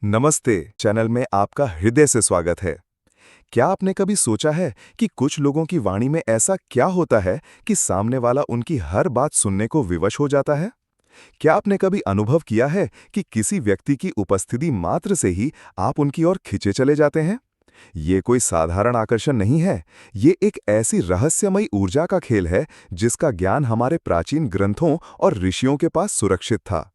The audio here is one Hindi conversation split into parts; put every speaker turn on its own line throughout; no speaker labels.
नमस्ते। चैनल में आपका हृदय से स्वागत है। क्या आपने कभी सोचा है कि कुछ लोगों की वाणी में ऐसा क्या होता है कि सामने वाला उनकी हर बात सुनने को विवश हो जाता है? क्या आपने कभी अनुभव किया है कि किसी व्यक्ति की उपस्थिति मात्र से ही आप उनकी ओर खिंचे चले जाते हैं? ये कोई साधारण आकर्षण नहीं है। ये एक ऐसी रहस्यमयी ऊर्जा का खेल है जिसका ज्ञान हमारे प्राचीन ग्रंथों और ऋषियों के पास सुरक्षित था।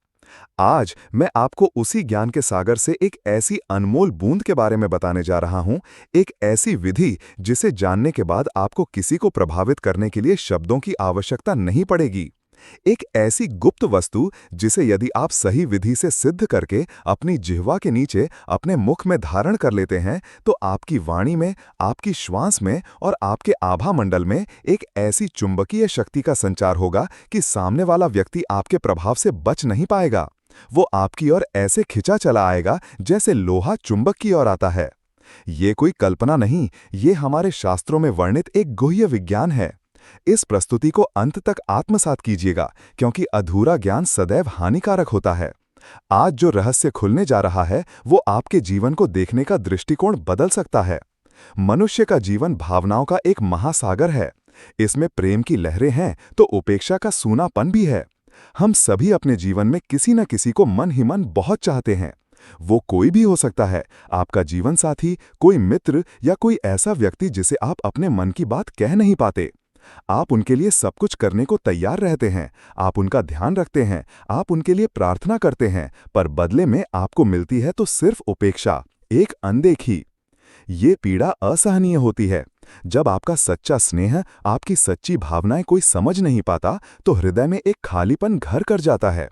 आज मैं आपको उसी ज्ञान के सागर से एक ऐसी अनमोल बूंद के बारे में बताने जा रहा हूं, एक ऐसी विधि जिसे जानने के बाद आपको किसी को प्रभावित करने के लिए शब्दों की आवश्यकता नहीं पड़ेगी। एक ऐसी गुप्त वस्तु जिसे यदि आप सही विधि से सिद्ध करके अपनी जिह्वा के नीचे अपने मुख में धारण कर लेते हैं, तो आपकी वाणी में, आपकी श्वास में और आपके आभा मंडल में एक ऐसी चुंबकीय शक्ति का संचार होगा कि सामने वाला व्यक्ति आपके प्रभाव से बच नहीं पाएगा। वो आपकी ओर ऐसे खिंचा चला आएगा जैसे लोहा चुंबक की ओर आता है। ये कोई कल्पना नहीं, ये हमारे शास्त्रों में वर्णित एक गुह्य विज्ञान है। इस प्रस्तुति को अंत तक आत्मसात कीजिएगा, क्योंकि अधूरा ज्ञान सदैव हानिकारक होता है। आज जो रहस्य खुलने जा रहा है वो आपके जीवन को देखने का दृष्टिकोण बदल सकता है। मनुष्य का जीवन भावनाओं का एक महासागर है। इसमें प्रेम की लहरें हैं तो उपेक्षा का सूनापन भी है। हम सभी अपने जीवन में किसी न किसी को मन ही मन बहुत चाहते हैं। वो कोई भी हो सकता है, आपका जीवन साथी, कोई मित्र या कोई ऐसा व्यक्ति जिसे आप अपने मन की बात कह नहीं पाते। आप उनके लिए सब कुछ करने को तैयार रहते हैं, आप उनका ध्यान रखते हैं, आप उनके लिए प्रार्थना करते हैं, पर बदले में आपको मिलती है तो सिर्फ उपेक्षा, एक अनदेखी। ये पीड़ा असहनीय होती है। जब आपका सच्चा स्नेह, आपकी सच्ची भावनाएं कोई समझ नहीं पाता, तो हृदय में एक खालीपन घर कर जाता है।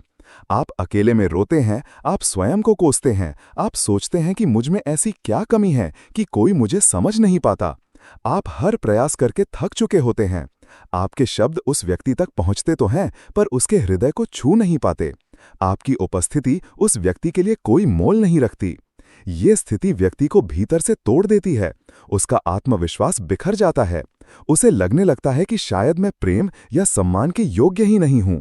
आप अकेले में रोते हैं, आप स्वयं को कोसते हैं, आप सोचते हैं कि मुझ में ऐसी क्या कमी है कि कोई मुझे समझ नहीं पाता। आप हर प्रयास करके थक चुके होते हैं। आपके शब्द उस व्यक्ति तक पहुंचते तो हैं, पर उसके हृदय को छू नहीं पाते। आपकी उपस्थिति उस व्यक्ति के लिए कोई मोल नहीं रखती। ये स्थिति व्यक्ति को भीतर से तोड़ देती है। उसका आत्मविश्वास बिखर जाता है। उसे लगने लगता है कि शायद मैं प्रेम या सम्मान के योग्य ही नहीं हूं।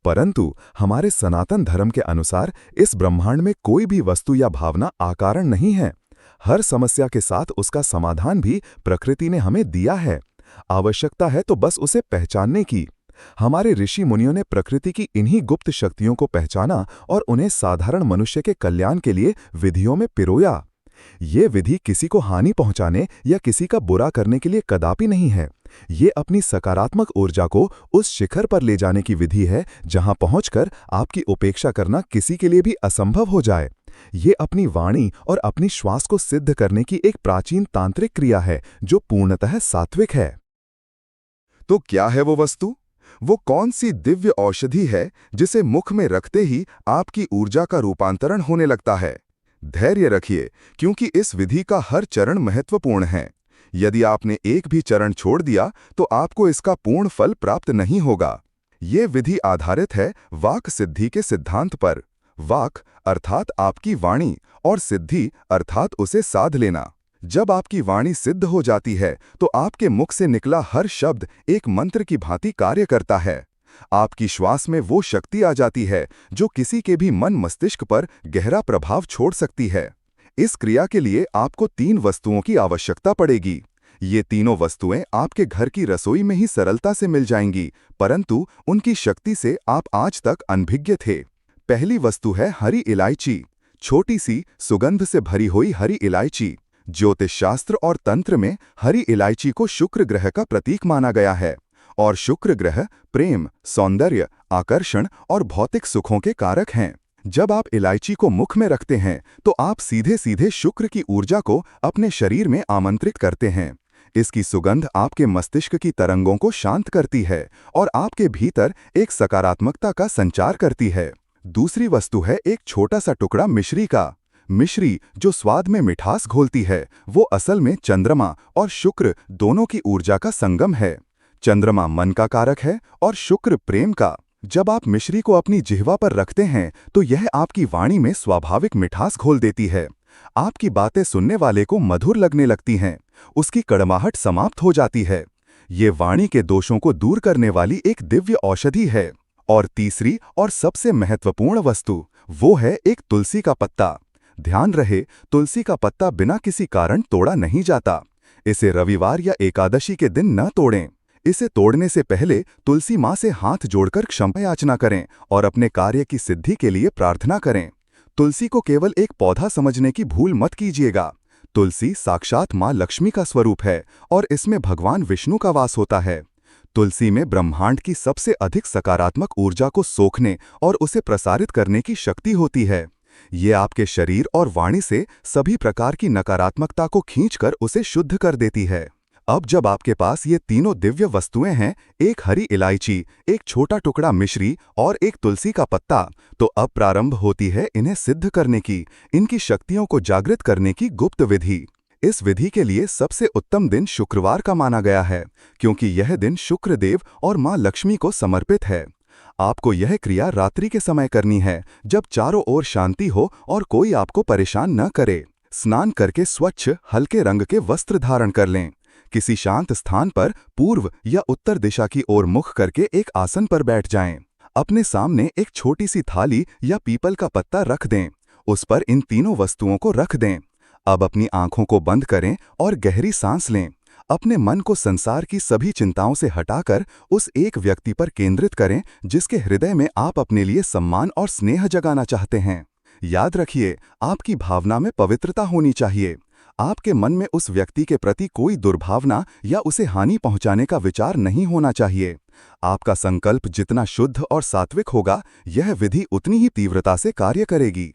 परंतु हमारे सनातन धर्म के अनुसार इस ब्रह्मांड में कोई भी वस्तु या भावना अकारण नहीं है। हर समस्या के साथ उसका समाधान भी प्रकृति ने हमें दिया है। आवश्यकता है तो बस उसे पहचानने की। हमारे ऋषि मुनियों ने प्रकृति की इन्हीं गुप्त शक्तियों को पहचाना और उन्हें साधारण मनुष्य के कल्याण के लिए विधियों में पिरोया। ये विधि किसी को हानि पहुंचाने या किसी का बुरा करने के लिए कदापि नहीं है। ये अपनी सकारात्मक ऊर्जा को उस शिखर पर ले जाने की विधि है जहां पहुंचकर आपकी उपेक्षा करना किसी के लिए भी असंभव हो जाए। ये अपनी वाणी और अपनी श्वास को सिद्ध करने की एक प्राचीन तांत्रिक क्रिया है जो पूर्णतः सात्विक है। तो क्या है वो वस्तु? वो कौन सी दिव्य औषधि है जिसे मुख में रखते ही आपकी ऊर्जा का रूपांतरण होने लगता है? धैर्य रखिए, क्योंकि इस विधि का हर चरण महत्वपूर्ण है। यदि आपने एक भी चरण छोड़ दिया तो आपको इसका पूर्ण फल प्राप्त नहीं होगा। ये विधि आधारित है वाक सिद्धि के सिद्धांत पर। वाक अर्थात आपकी वाणी और सिद्धि अर्थात उसे साध लेना। जब आपकी वाणी सिद्ध हो जाती है तो आपके मुख से निकला हर शब्द एक मंत्र की भांति कार्य करता है। आपकी श्वास में वो शक्ति आ जाती है जो किसी के भी मन मस्तिष्क पर गहरा प्रभाव छोड़ सकती है। इस क्रिया के लिए आपको 3 वस्तुओं की आवश्यकता पड़ेगी। ये तीनों वस्तुएं आपके घर की रसोई में ही सरलता से मिल जाएंगी, परंतु उनकी शक्ति से आप आज तक अनभिज्ञ थे। पहली वस्तु है हरी इलायची, छोटी सी सुगंध से भरी हुई हरी इलायची। ज्योतिष शास्त्र और तंत्र में हरी इलायची को शुक्र ग्रह का प्रतीक माना गया है, और शुक्र ग्रह प्रेम, सौंदर्य, आकर्षण और भौतिक सुखों के कारक हैं। जब आप इलायची को मुख में रखते हैं तो आप सीधे सीधे शुक्र की ऊर्जा को अपने शरीर में आमंत्रित करते हैं। इसकी सुगंध आपके मस्तिष्क की तरंगों को शांत करती है और आपके भीतर एक सकारात्मकता का संचार करती है। दूसरी वस्तु है एक छोटा सा टुकड़ा मिश्री का। मिश्री, जो स्वाद में मिठास घोलती है, वो असल में चंद्रमा और शुक्र दोनों की ऊर्जा का संगम है। चंद्रमा मन का कारक है और शुक्र प्रेम का। जब आप मिश्री को अपनी जिह्वा पर रखते हैं तो यह आपकी वाणी में स्वाभाविक मिठास घोल देती है। आपकी बातें सुनने वाले को मधुर लगने लगती हैं, उसकी कड़वाहट समाप्त हो जाती है। ये वाणी के दोषों को दूर करने वाली एक दिव्य औषधि है। और तीसरी और सबसे महत्वपूर्ण वस्तु वो है एक तुलसी का पत्ता। ध्यान रहे, तुलसी का पत्ता बिना किसी कारण तोड़ा नहीं जाता। इसे रविवार या एकादशी के दिन न तोड़ें। इसे तोड़ने से पहले तुलसी माँ से हाथ जोड़कर क्षमा याचना करें और अपने कार्य की सिद्धि के लिए प्रार्थना करें। तुलसी को केवल एक पौधा समझने की भूल मत कीजिएगा। तुलसी साक्षात माँ लक्ष्मी का स्वरूप है और इसमें भगवान विष्णु का वास होता है। तुलसी में ब्रह्मांड की सबसे अधिक सकारात्मक ऊर्जा को सोखने और उसे प्रसारित करने की शक्ति होती है। ये आपके शरीर और वाणी से सभी प्रकार की नकारात्मकता को खींचकर उसे शुद्ध कर देती है। अब जब आपके पास ये तीनों दिव्य वस्तुएं हैं, एक हरी इलायची, एक छोटा टुकड़ा मिश्री और एक तुलसी का पत्ता, तो अब प्रारंभ होती है इन्हें सिद्ध करने की, इनकी शक्तियों को जागृत करने की गुप्त विधि। इस विधि के लिए सबसे उत्तम दिन शुक्रवार का माना गया है, क्योंकि यह दिन शुक्र देव और मां लक्ष्मी को समर्पित है। आपको यह क्रिया रात्रि के समय करनी है, जब चारों ओर शांति हो और कोई आपको परेशान न करे। स्नान करके स्वच्छ हल्के रंग के वस्त्र धारण कर लें। किसी शांत स्थान पर पूर्व या उत्तर दिशा की ओर मुख करके एक आसन पर बैठ जाएं। अपने सामने एक छोटी सी थाली या पीपल का पत्ता रख दें। उस पर इन तीनों वस्तुओं को रख दें। अब अपनी आंखों को बंद करें और गहरी सांस लें। अपने मन को संसार की सभी चिंताओं से हटाकर उस एक व्यक्ति पर केंद्रित करें जिसके हृदय में आप अपने लिए सम्मान और स्नेह जगाना चाहते हैं। याद रखिए, आपकी भावना में पवित्रता होनी चाहिए। आपके मन में उस व्यक्ति के प्रति कोई दुर्भावना या उसे हानि पहुंचाने का विचार नहीं होना चाहिए। आपका संकल्प जितना शुद्ध और सात्विक होगा, यह विधि उतनी ही तीव्रता से कार्य करेगी।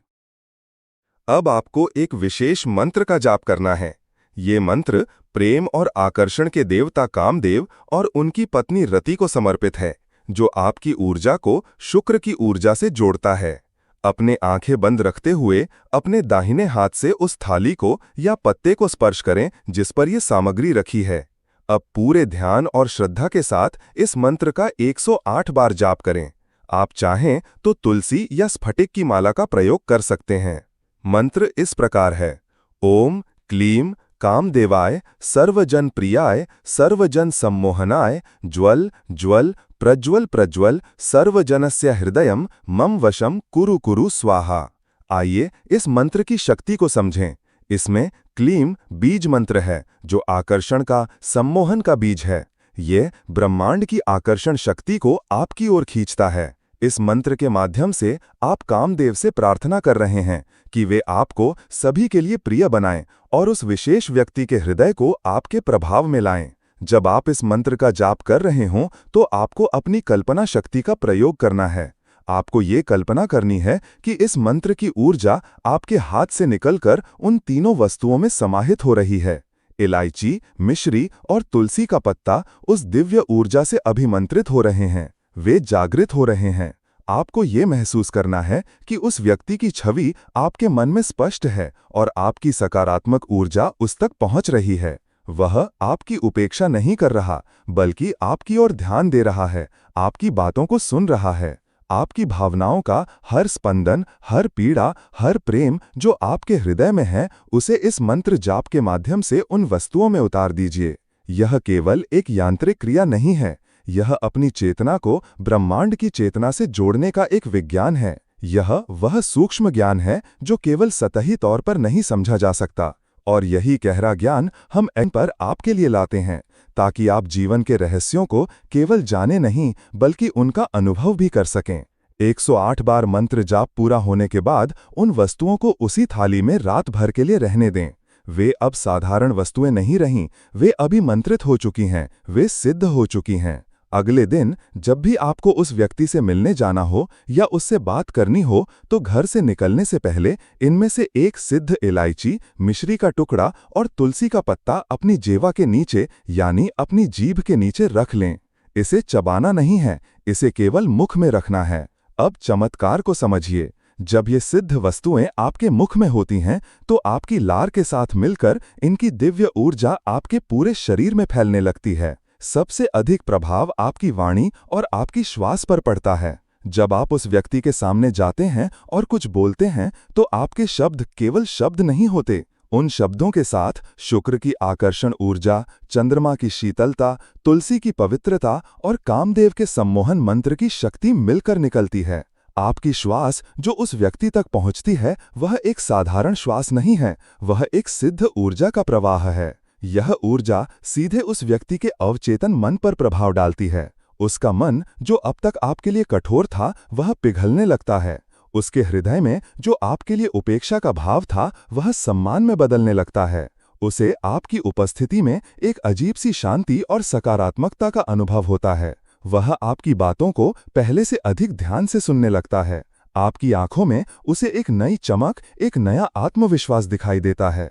अब आपको एक विशेष मंत्र का जाप करना है। ये मंत्र प्रेम और आकर्षण के देवता कामदेव और उनकी पत्नी रति को समर्पित है, जो आपकी ऊर्जा को शुक्र की ऊर्जा से जोड़ता है। अपने आंखें बंद रखते हुए अपने दाहिने हाथ से उस थाली को या पत्ते को स्पर्श करें जिस पर यह सामग्री रखी है। अब पूरे ध्यान और श्रद्धा के साथ इस मंत्र का 108 बार जाप करें। आप चाहें तो तुलसी या स्फटिक की माला का प्रयोग कर सकते हैं। मंत्र इस प्रकार है: ओम क्लीम कामदेवाय सर्वजन प्रियाय सर्वजन सम्मोहनाय ज्वल ज्वल प्रज्वल प्रज्वल सर्वजनस्य हृदयम मम वशम कुरु कुरु स्वाहा। आइए इस मंत्र की शक्ति को समझें। इसमें क्लीम बीज मंत्र है, जो आकर्षण का, सम्मोहन का बीज है। ये ब्रह्मांड की आकर्षण शक्ति को आपकी ओर खींचता है। इस मंत्र के माध्यम से आप कामदेव से प्रार्थना कर रहे हैं कि वे आपको सभी के लिए प्रिय बनाएं और उस विशेष व्यक्ति के हृदय को आपके प्रभाव में लाएं। जब आप इस मंत्र का जाप कर रहे हों, तो आपको अपनी कल्पना शक्ति का प्रयोग करना है। आपको ये कल्पना करनी है कि इस मंत्र की ऊर्जा आपके हाथ से निकलकर उन तीनों वस्तुओं में समाहित हो रही है। इलायची, मिश्री और तुलसी का पत्ता उस दिव्य ऊर्जा से अभिमंत्रित हो रहे हैं। वे जागृत हो रहे हैं। आपको ये महसूस करना है कि उस व्यक्ति की छवि आपके मन में स्पष्ट है और आपकी सकारात्मक ऊर्जा उस तक पहुंच रही है। वह आपकी उपेक्षा नहीं कर रहा, बल्कि आपकी ओर ध्यान दे रहा है, आपकी बातों को सुन रहा है। आपकी भावनाओं का हर स्पंदन, हर पीड़ा, हर प्रेम जो आपके हृदय में है, उसे इस मंत्र जाप के माध्यम से उन वस्तुओं में उतार दीजिए। यह केवल एक यांत्रिक क्रिया नहीं है, यह अपनी चेतना को ब्रह्मांड की चेतना से जोड़ने का एक विज्ञान है। यह वह सूक्ष्म ज्ञान है जो केवल सतही तौर पर नहीं समझा जा सकता, और यही गहरा ज्ञान हम इन पर आपके लिए लाते हैं, ताकि आप जीवन के रहस्यों को केवल जाने नहीं, बल्कि उनका अनुभव भी कर सकें। 108 बार मंत्र जाप पूरा होने के बाद उन वस्तुओं को उसी थाली में रात भर के लिए रहने दें। वे अब साधारण वस्तुएं नहीं रहीं, वे अभिमंत्रित हो चुकी हैं, वे सिद्ध हो चुकी हैं। अगले दिन जब भी आपको उस व्यक्ति से मिलने जाना हो या उससे बात करनी हो, तो घर से निकलने से पहले इनमें से एक सिद्ध इलायची, मिश्री का टुकड़ा और तुलसी का पत्ता अपनी जेवा के नीचे, यानी अपनी जीभ के नीचे रख लें। इसे चबाना नहीं है, इसे केवल मुख में रखना है। अब चमत्कार को समझिए। जब ये सिद्ध वस्तुएं आपके मुख में होती हैं, तो आपकी लार के साथ मिलकर इनकी दिव्य ऊर्जा आपके पूरे शरीर में फैलने लगती है। सबसे अधिक प्रभाव आपकी वाणी और आपकी श्वास पर पड़ता है। जब आप उस व्यक्ति के सामने जाते हैं और कुछ बोलते हैं, तो आपके शब्द केवल शब्द नहीं होते। उन शब्दों के साथ शुक्र की आकर्षण ऊर्जा, चंद्रमा की शीतलता, तुलसी की पवित्रता और कामदेव के सम्मोहन मंत्र की शक्ति मिलकर निकलती है। आपकी श्वास जो उस व्यक्ति तक पहुंचती है वह एक साधारण श्वास नहीं है, वह एक सिद्ध ऊर्जा का प्रवाह है। यह ऊर्जा सीधे उस व्यक्ति के अवचेतन मन पर प्रभाव डालती है। उसका मन जो अब तक आपके लिए कठोर था वह पिघलने लगता है। उसके हृदय में जो आपके लिए उपेक्षा का भाव था वह सम्मान में बदलने लगता है। उसे आपकी उपस्थिति में एक अजीब सी शांति और सकारात्मकता का अनुभव होता है। वह आपकी बातों को पहले से अधिक ध्यान से सुनने लगता है। आपकी आंखों में उसे एक नई चमक, एक नया आत्मविश्वास दिखाई देता है।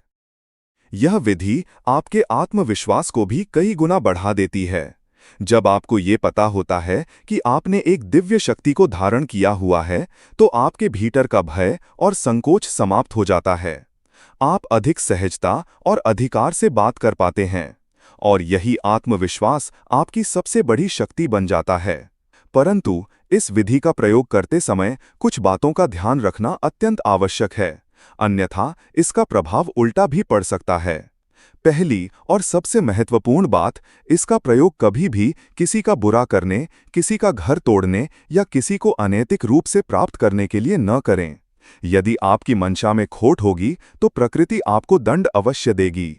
यह विधि आपके आत्मविश्वास को भी कई गुना बढ़ा देती है। जब आपको ये पता होता है कि आपने एक दिव्य शक्ति को धारण किया हुआ है, तो आपके भीतर का भय और संकोच समाप्त हो जाता है। आप अधिक सहजता और अधिकार से बात कर पाते हैं, और यही आत्मविश्वास आपकी सबसे बड़ी शक्ति बन जाता है। परंतु इस विधि का प्रयोग करते समय कुछ बातों का ध्यान रखना अत्यंत आवश्यक है, अन्यथा इसका प्रभाव उल्टा भी पड़ सकता है। पहली और सबसे महत्वपूर्ण बात, इसका प्रयोग कभी भी किसी का बुरा करने, किसी का घर तोड़ने या किसी को अनैतिक रूप से प्राप्त करने के लिए न करें। यदि आपकी मंशा में खोट होगी तो प्रकृति आपको दंड अवश्य देगी।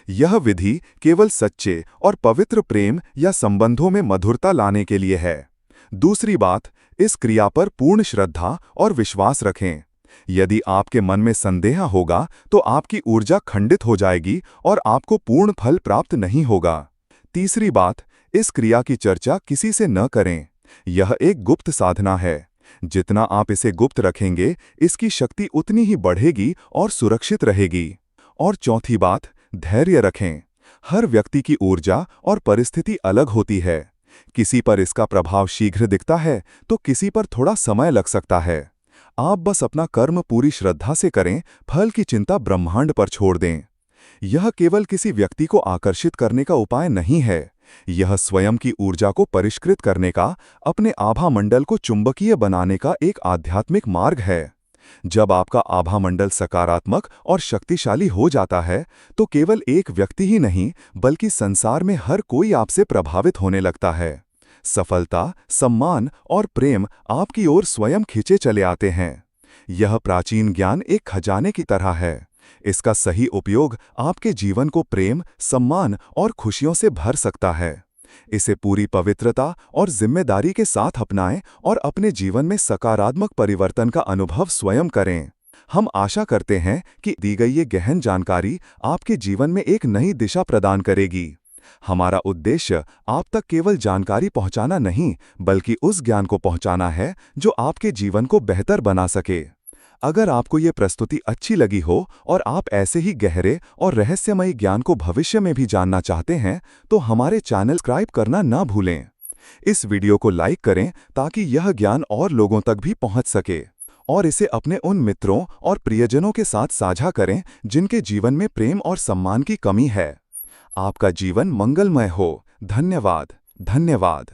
यह विधि केवल सच्चे और पवित्र प्रेम या संबंधों में मधुरता लाने के लिए है। दूसरी बात, इस क्रिया पर पूर्ण श्रद्धा और विश्वास रखें। यदि आपके मन में संदेह होगा तो आपकी ऊर्जा खंडित हो जाएगी और आपको पूर्ण फल प्राप्त नहीं होगा। तीसरी बात, इस क्रिया की चर्चा किसी से न करें। यह एक गुप्त साधना है। जितना आप इसे गुप्त रखेंगे, इसकी शक्ति उतनी ही बढ़ेगी और सुरक्षित रहेगी। और चौथी बात, धैर्य रखें। हर व्यक्ति की ऊर्जा और परिस्थिति अलग होती है। किसी पर इसका प्रभाव शीघ्र दिखता है तो किसी पर थोड़ा समय लग सकता है। आप बस अपना कर्म पूरी श्रद्धा से करें, फल की चिंता ब्रह्मांड पर छोड़ दें। यह केवल किसी व्यक्ति को आकर्षित करने का उपाय नहीं है, यह स्वयं की ऊर्जा को परिष्कृत करने का, अपने आभा मंडल को चुंबकीय बनाने का एक आध्यात्मिक मार्ग है। जब आपका आभा मंडल सकारात्मक और शक्तिशाली हो जाता है तो केवल एक व्यक्ति ही नहीं बल्कि संसार में हर कोई आपसे प्रभावित होने लगता है। सफलता, सम्मान और प्रेम आपकी ओर स्वयं खींचे चले आते हैं। यह प्राचीन ज्ञान एक खजाने की तरह है। इसका सही उपयोग आपके जीवन को प्रेम, सम्मान और खुशियों से भर सकता है। इसे पूरी पवित्रता और जिम्मेदारी के साथ अपनाएं और अपने जीवन में सकारात्मक परिवर्तन का अनुभव स्वयं करें। हम आशा करते हैं कि दी गई ये गहन जानकारी आपके जीवन में एक नई दिशा प्रदान करेगी। हमारा उद्देश्य आप तक केवल जानकारी पहुंचाना नहीं, बल्कि उस ज्ञान को पहुंचाना है जो आपके जीवन को बेहतर बना सके। अगर आपको ये प्रस्तुति अच्छी लगी हो और आप ऐसे ही गहरे और रहस्यमयी ज्ञान को भविष्य में भी जानना चाहते हैं, तो हमारे चैनल सब्सक्राइब करना ना भूलें। इस वीडियो को लाइक करें ताकि यह ज्ञान और लोगों तक भी पहुंच सके, और इसे अपने उन मित्रों और प्रियजनों के साथ साझा करें जिनके जीवन में प्रेम और सम्मान की कमी है। आपका जीवन मंगलमय हो। धन्यवाद। धन्यवाद।